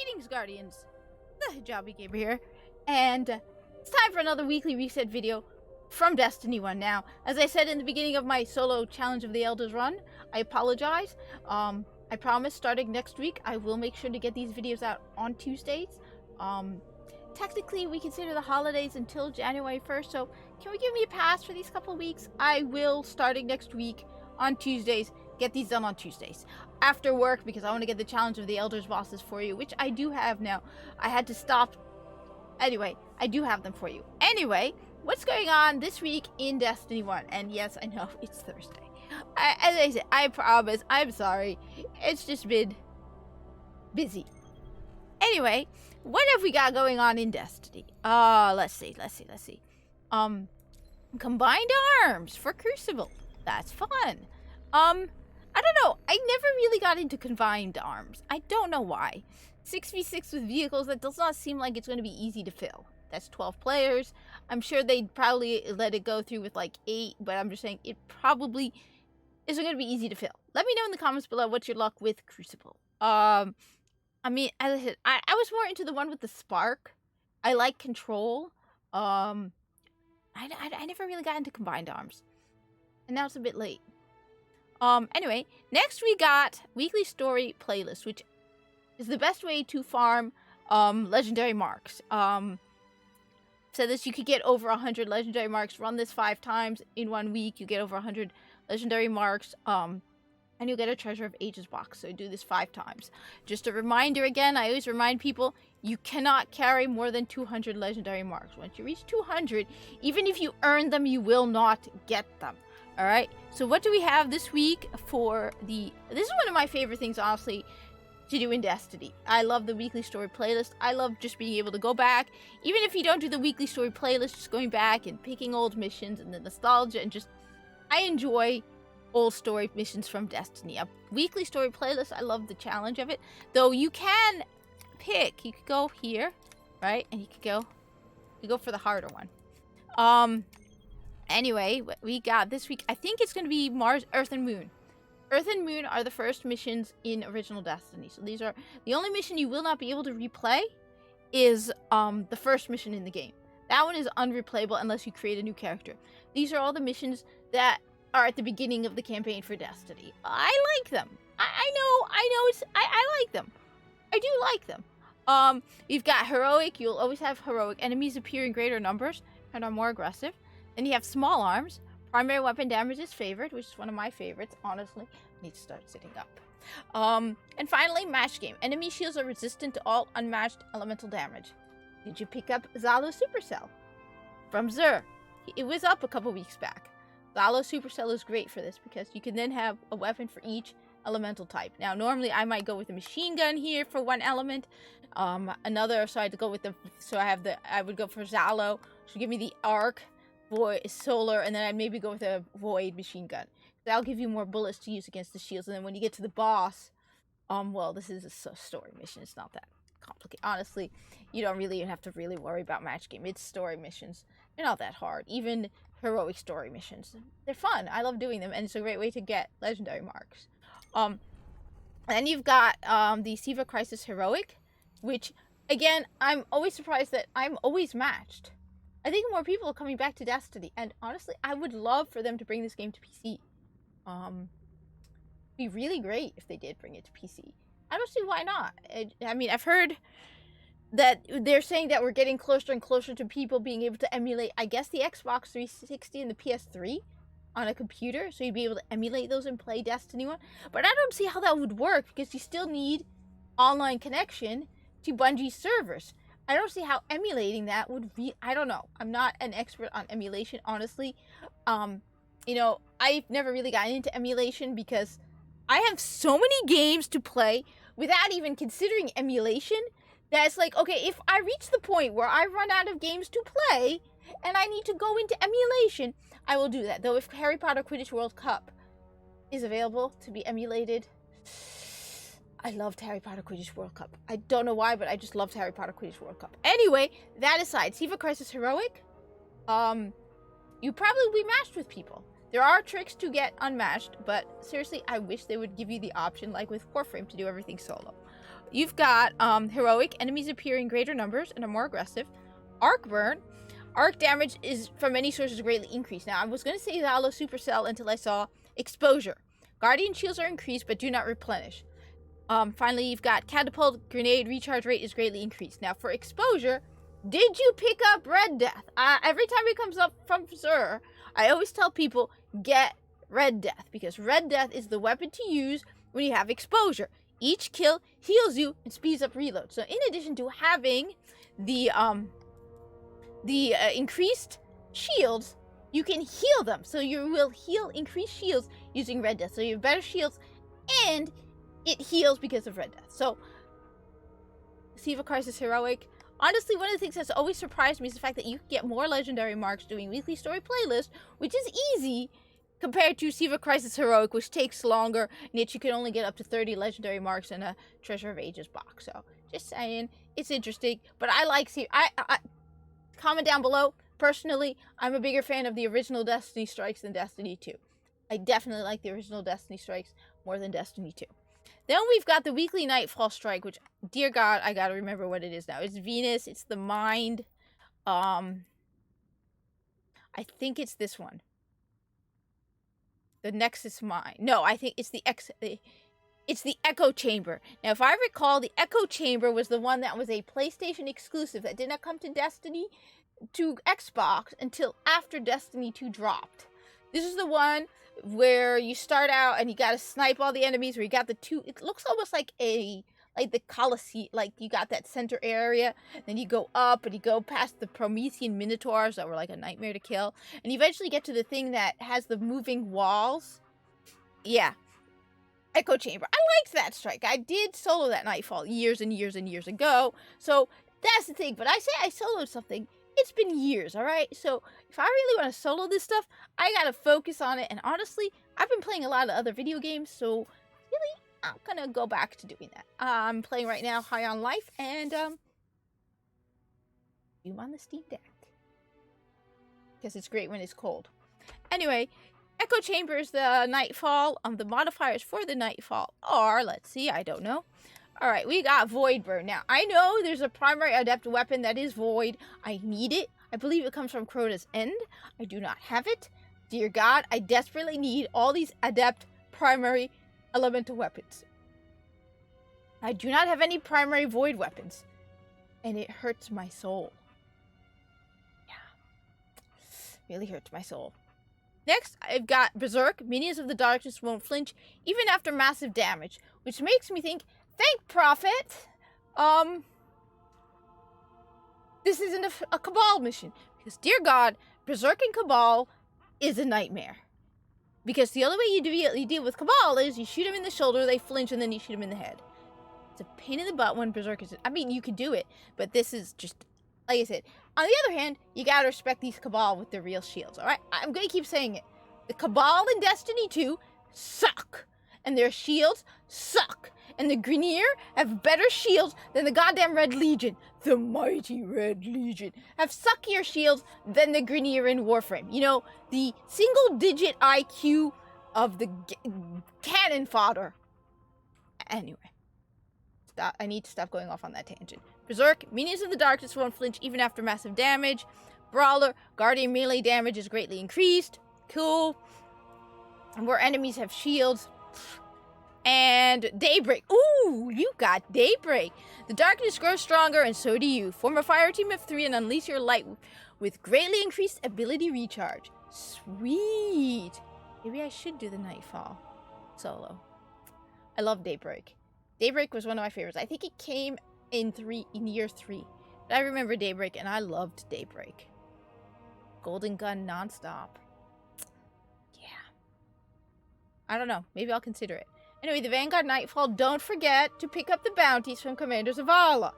Greetings, Guardians! The Hijabi Gamer here, and it's time for another weekly reset video from Destiny 1. Now, as I said in the beginning of my solo Challenge of the Elders run, I apologize. I promise starting next week, I will make sure to get these videos out on Tuesdays. Technically, we consider the holidays until January 1st, so can we give me a pass for these couple weeks? I will, starting next week on Tuesdays, get these done on Tuesdays after work because I want to get the Challenge of the Elders bosses for you, which I do have now. I had to stop. Anyway, I do have them for you. Anyway, what's going on this week in Destiny 1? And yes, I know it's Thursday. As I said, I promise, I'm sorry. It's just been busy. Anyway, what have we got going on in Destiny? Let's see. Combined arms for Crucible. That's fun. I don't know. I never really got into combined arms. I don't know why. 6v6 with vehicles, that does not seem like it's going to be easy to fill. That's 12 players. I'm sure they'd probably let it go through with like 8, but I'm just saying it probably isn't going to be easy to fill. Let me know in the comments below what's your luck with Crucible. I mean, as I said, I was more into the one with the spark. I like control. I never really got into combined arms. And now it's a bit late. Anyway, next we got weekly story playlist, which is the best way to farm, legendary marks. So this, you could get over 100 legendary marks. Run this 5 times in 1 week. You get over 100 legendary marks, and you'll get a Treasure of Ages box. So do this 5 times. Just a reminder again, I always remind people, you cannot carry more than 200 legendary marks. Once you reach 200, even if you earn them, you will not get them. Alright, so what do we have this week for the... This is one of my favorite things, honestly, to do in Destiny. I love the weekly story playlist. I love just being able to go back. Even if you don't do the weekly story playlist, just going back and picking old missions and the nostalgia and just... I enjoy old story missions from Destiny. A weekly story playlist, I love the challenge of it. Though you can pick. You could go here, right? And you could go for the harder one. Anyway, what we got this week, I think it's going to be Mars, Earth, and Moon. Earth and Moon are the first missions in original Destiny. So these are the only mission you will not be able to replay is the first mission in the game. That one is unreplayable unless you create a new character. These are all the missions that are at the beginning of the campaign for Destiny. I like them. I know I like them. I do like them. You've got heroic. You'll always have heroic. Enemies appear in greater numbers and are more aggressive. Then you have small arms. Primary weapon damage is favored, which is one of my favorites, honestly. I need to start sitting up. And finally, match game. Enemy shields are resistant to all unmatched elemental damage. Did you pick up Zalo Supercell? From Xur. It was up a couple weeks back. Zalo Supercell is great for this because you can then have a weapon for each elemental type. Now, normally I might go with a machine gun here for one element. Another, so I had to go with I would go for Zalo. So give me the arc. Void solar, and then I'd maybe go with a void machine gun. That'll give you more bullets to use against the shields. And then when you get to the boss, well, this is a story mission. It's not that complicated. Honestly, you don't really even have to really worry about match game. It's story missions. They're not that hard. Even heroic story missions, they're fun. I love doing them, and it's a great way to get legendary marks. And you've got the Siva Crisis Heroic, which again, I'm always surprised that I'm always matched. I think more people are coming back to Destiny, and honestly, I would love for them to bring this game to PC. It'd be really great if they did bring it to PC. I don't see why not. I mean, I've heard that they're saying that we're getting closer and closer to people being able to emulate, I guess, the Xbox 360 and the PS3 on a computer, so you'd be able to emulate those and play Destiny 1. But I don't see how that would work, because you still need online connection to Bungie's servers. I don't see how emulating that would be. I don't know. I'm not an expert on emulation, honestly. You know, I've never really gotten into emulation because I have so many games to play without even considering emulation that it's like, okay, if I reach the point where I run out of games to play and I need to go into emulation, I will do that. Though if Harry Potter Quidditch World Cup is available to be emulated, I loved Harry Potter Quidditch World Cup. I don't know why, but I just loved Harry Potter Quidditch World Cup. Anyway, that aside, Siva Crisis Heroic, you probably will be matched with people. There are tricks to get unmatched, but seriously, I wish they would give you the option, like with Warframe, to do everything solo. You've got heroic, enemies appear in greater numbers and are more aggressive. Arc burn. Arc damage is from many sources greatly increased. Now, I was going to say Halo Supercell until I saw exposure. Guardian shields are increased but do not replenish. Finally, you've got catapult, grenade, recharge rate is greatly increased. Now, for exposure, did you pick up Red Death? Every time it comes up from Xur, I always tell people, get Red Death, because Red Death is the weapon to use when you have exposure. Each kill heals you and speeds up reload. So in addition to having the increased shields, you can heal them. So you will heal increased shields using Red Death. So you have better shields and it heals because of Red Death. So Siva Crisis Heroic. Honestly, one of the things that's always surprised me is the fact that you can get more legendary marks doing weekly story playlist, which is easy compared to Siva Crisis Heroic, which takes longer, and yet you can only get up to 30 legendary marks in a Treasure of Ages box. So, just saying, it's interesting. But I like Siva. Comment down below. Personally, I'm a bigger fan of the original Destiny Strikes than Destiny 2. I definitely like the original Destiny Strikes more than Destiny 2. Then we've got the weekly Nightfall Strike, which, dear God, I gotta remember what it is now. It's Venus, it's the Mind. I think it's this one. The Nexus Mind. No, I think it's the Echo Chamber. Now, if I recall, the Echo Chamber was the one that was a PlayStation exclusive that did not come to Destiny to Xbox until after Destiny 2 dropped. This is the one where you start out and you gotta snipe all the enemies, where you got the two, it looks almost like the Colosseum, like you got that center area, then you go up and you go past the Promethean Minotaurs that were like a nightmare to kill, and you eventually get to the thing that has the moving walls. Yeah. Echo Chamber. I liked that strike. I did solo that Nightfall years and years and years ago, so that's the thing. But I say I soloed something, it's been years, alright? So if I really want to solo this stuff, I gotta focus on it. And honestly, I've been playing a lot of other video games, so really, I'm gonna go back to doing that. I'm playing right now High on Life, and Doom on the Steam Deck, because it's great when it's cold. Anyway, Echo Chamber is the Nightfall. The modifiers for the Nightfall are, let's see, I don't know. Alright, we got Voidberg. Now, I know there's a primary adept weapon that is Void. I need it. I believe it comes from Crota's End. I do not have it. Dear God, I desperately need all these adept primary elemental weapons. I do not have any primary Void weapons, and it hurts my soul. Yeah. Really hurts my soul. Next, I've got Berserk. Minions of the Darkness won't flinch even after massive damage, which makes me think, thank Prophet, this isn't a Cabal mission. Because, dear God, Berserk and Cabal is a nightmare. Because the only way you deal with Cabal is you shoot them in the shoulder, they flinch, and then you shoot them in the head. It's a pain in the butt when Berserk is... I mean, you can do it, but this is just... Like I said, on the other hand, you gotta respect these Cabal with their real shields, alright? I'm gonna keep saying it. The Cabal in Destiny 2 suck. And their shields suck. And the Grineer have better shields than the goddamn Red Legion. The mighty Red Legion have suckier shields than the Grineer in Warframe. You know, the single-digit IQ of the cannon fodder. Anyway. I need to stop going off on that tangent. Berserk, Minions of the Darkness won't flinch even after massive damage. Brawler, Guardian melee damage is greatly increased. Cool. More enemies have shields. And Daybreak. Ooh, you got Daybreak. The darkness grows stronger, and so do you. Form a fire team of 3 and unleash your light with greatly increased ability recharge. Sweet. Maybe I should do the Nightfall solo. I love Daybreak. Daybreak was one of my favorites. I think it came in year 3. But I remember Daybreak, and I loved Daybreak. Golden Gun nonstop. Yeah. I don't know. Maybe I'll consider it. Anyway, the Vanguard Nightfall, don't forget to pick up the bounties from Commander Zavala.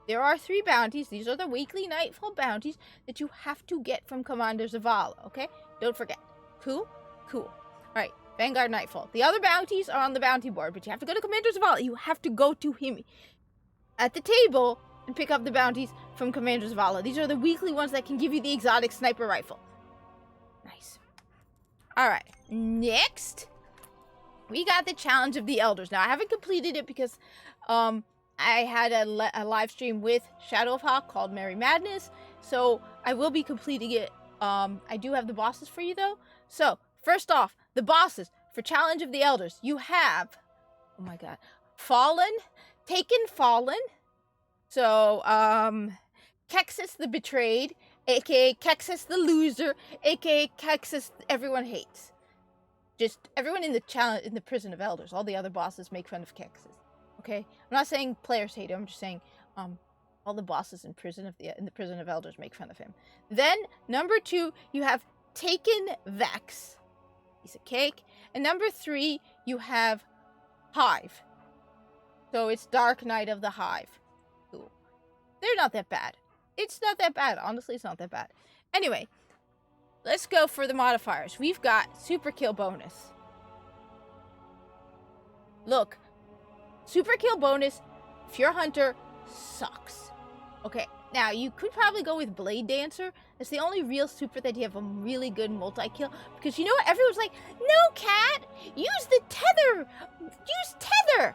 There are 3 bounties. These are the weekly Nightfall bounties that you have to get from Commander Zavala, okay? Don't forget. Cool? Cool. Alright, Vanguard Nightfall. The other bounties are on the bounty board, but you have to go to Commander Zavala. You have to go to him at the table and pick up the bounties from Commander Zavala. These are the weekly ones that can give you the exotic sniper rifle. Nice. All right, next, we got the Challenge of the Elders. Now, I haven't completed it because I had a live stream with Shadow of Hawk called Merry Madness, so I will be completing it. I do have the bosses for you, though. So, first off, the bosses for Challenge of the Elders. You have, oh my god, Taken Fallen. So, Kexus the Betrayed, aka Kexus the Loser, aka Kexus everyone hates. Just everyone in the prison of elders. All the other bosses make fun of Kexus. Okay, I'm not saying players hate him. I'm just saying all the bosses in the prison of elders make fun of him. Then number 2, you have Taken Vex, piece of cake, and number 3, you have Hive. So it's Dark Knight of the Hive. Ooh. They're not that bad. It's not that bad. Honestly, it's not that bad. Anyway, let's go for the modifiers. We've got super kill bonus. Look, super kill bonus, if you're a hunter, sucks. Okay, now you could probably go with Blade Dancer. It's the only real super that you have a really good multi-kill. Because you know what? Everyone's like, no, Cat, use the tether. Use tether.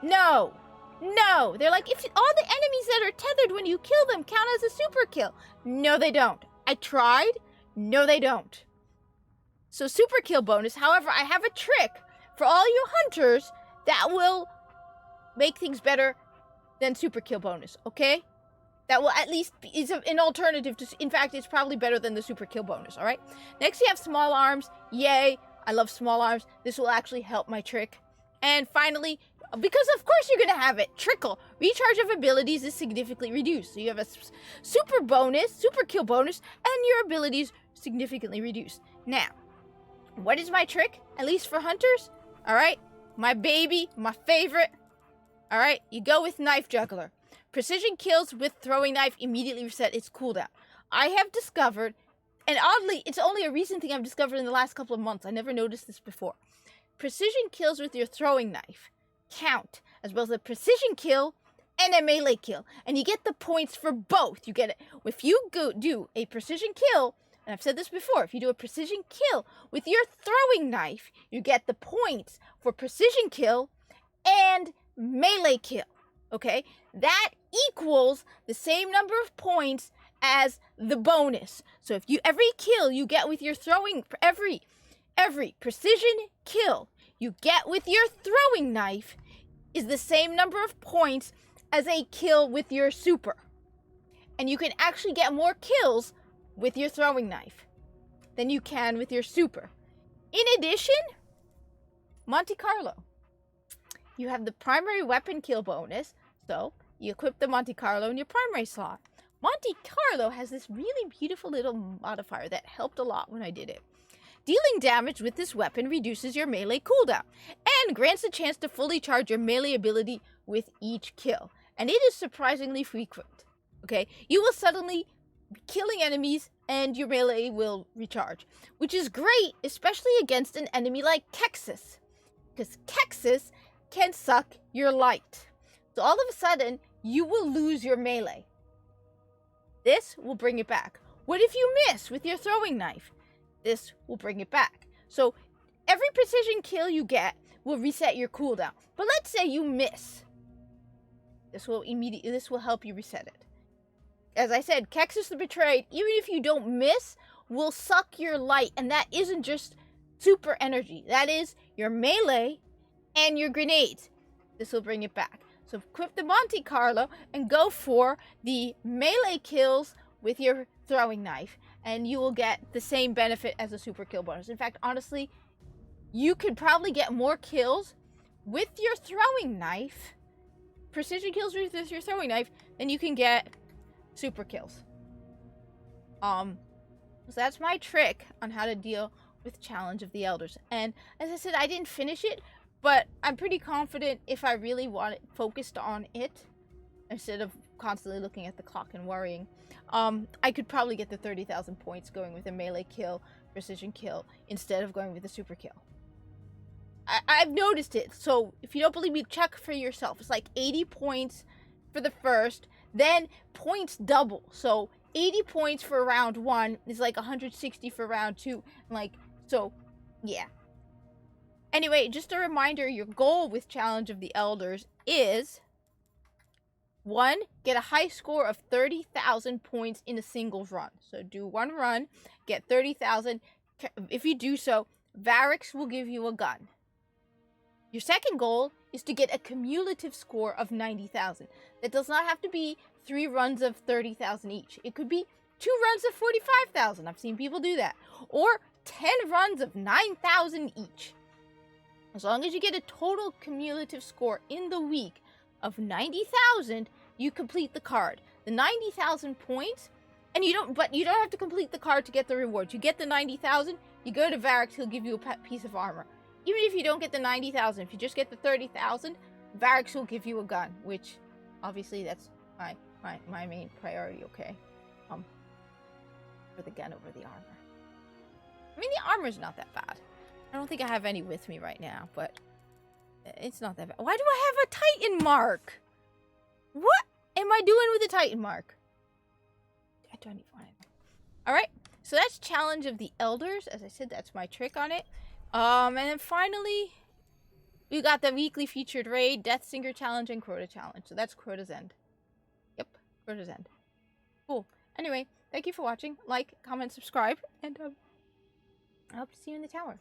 No. No, they're like, if all the enemies that are tethered when you kill them count as a super kill. No, they don't. I tried. No, they don't. So super kill bonus. However, I have a trick for all you hunters that will make things better than super kill bonus, okay? That will at least is an alternative to, in fact, it's probably better than the super kill bonus, all right? Next, you have small arms. Yay, I love small arms. This will actually help my trick. And finally, because of course you're going to have it, Trickle. Recharge of abilities is significantly reduced. So you have a super kill bonus, and your abilities significantly reduced. Now, what is my trick? At least for hunters? All right, my baby, my favorite. All right, you go with Knife Juggler. Precision kills with throwing knife immediately reset its cooldown. I have discovered, and oddly, it's only a recent thing I've discovered in the last couple of months. I never noticed this before. Precision kills with your throwing knife count as well as a precision kill and a melee kill, and you get the points for both. You get it if you do a precision kill, and I've said this before, if you do a precision kill with your throwing knife, you get the points for precision kill and melee kill. Okay, that equals the same number of points as the bonus. So if you every kill you get with your throwing, every precision kill you get with your throwing knife is the same number of points as a kill with your super. And you can actually get more kills with your throwing knife than you can with your super. In addition, Monte Carlo. You have the primary weapon kill bonus, so you equip the Monte Carlo in your primary slot. Monte Carlo has this really beautiful little modifier that helped a lot when I did it. Dealing damage with this weapon reduces your melee cooldown and grants a chance to fully charge your melee ability with each kill. And it is surprisingly frequent. Okay, you will suddenly be killing enemies and your melee will recharge, which is great, especially against an enemy like Kexus, because Kexus can suck your light. So all of a sudden, you will lose your melee. This will bring it back. What if you miss with your throwing knife? This will bring it back. So every precision kill you get will reset your cooldown. But let's say you miss. This will help you reset it. As I said, Kexus the Betrayed, even if you don't miss, will suck your light. And that isn't just super energy. That is your melee and your grenades. This will bring it back. So equip the Monte Carlo and go for the melee kills with your throwing knife, and you will get the same benefit as a super kill bonus. In fact, honestly, you could probably get more kills with your throwing knife, precision kills with your throwing knife, than you can get super kills. So that's my trick on how to deal with Challenge of the Elders. And as I said, I didn't finish it, but I'm pretty confident if I really focused on it, instead of constantly looking at the clock and worrying, I could probably get the 30,000 points going with a melee kill, precision kill, instead of going with a super kill. I've noticed it, so if you don't believe me, check for yourself. It's like 80 points for the first, then points double. So 80 points for round 1 is like 160 for round 2, and like So, yeah. Anyway, just a reminder, your goal with Challenge of the Elders is 1, get a high score of 30,000 points in a single run. So do one run, get 30,000. If you do so, Varix will give you a gun. Your second goal is to get a cumulative score of 90,000. That does not have to be 3 runs of 30,000 each. It could be 2 runs of 45,000. I've seen people do that. Or 10 runs of 9,000 each. As long as you get a total cumulative score in the week of 90,000, you complete the card. The 90,000 points, and you don't have to complete the card to get the reward. You get the 90,000, you go to Varix, he'll give you a piece of armor. Even if you don't get the 90,000, if you just get the 30,000, Varix will give you a gun, which obviously that's my main priority, okay? For the gun over the armor. I mean, the armor's not that bad. I don't think I have any with me right now, but it's not that bad. Why do I have a Titan mark? What am I doing with the Titan mark? I don't even want it. Alright, so that's Challenge of the Elders. As I said, that's my trick on it. And then finally, we got the weekly featured raid, Death Singer Challenge, and Crota Challenge. So that's Crota's End. Yep, Crota's End. Cool. Anyway, thank you for watching. Like, comment, subscribe, and I hope to see you in the tower.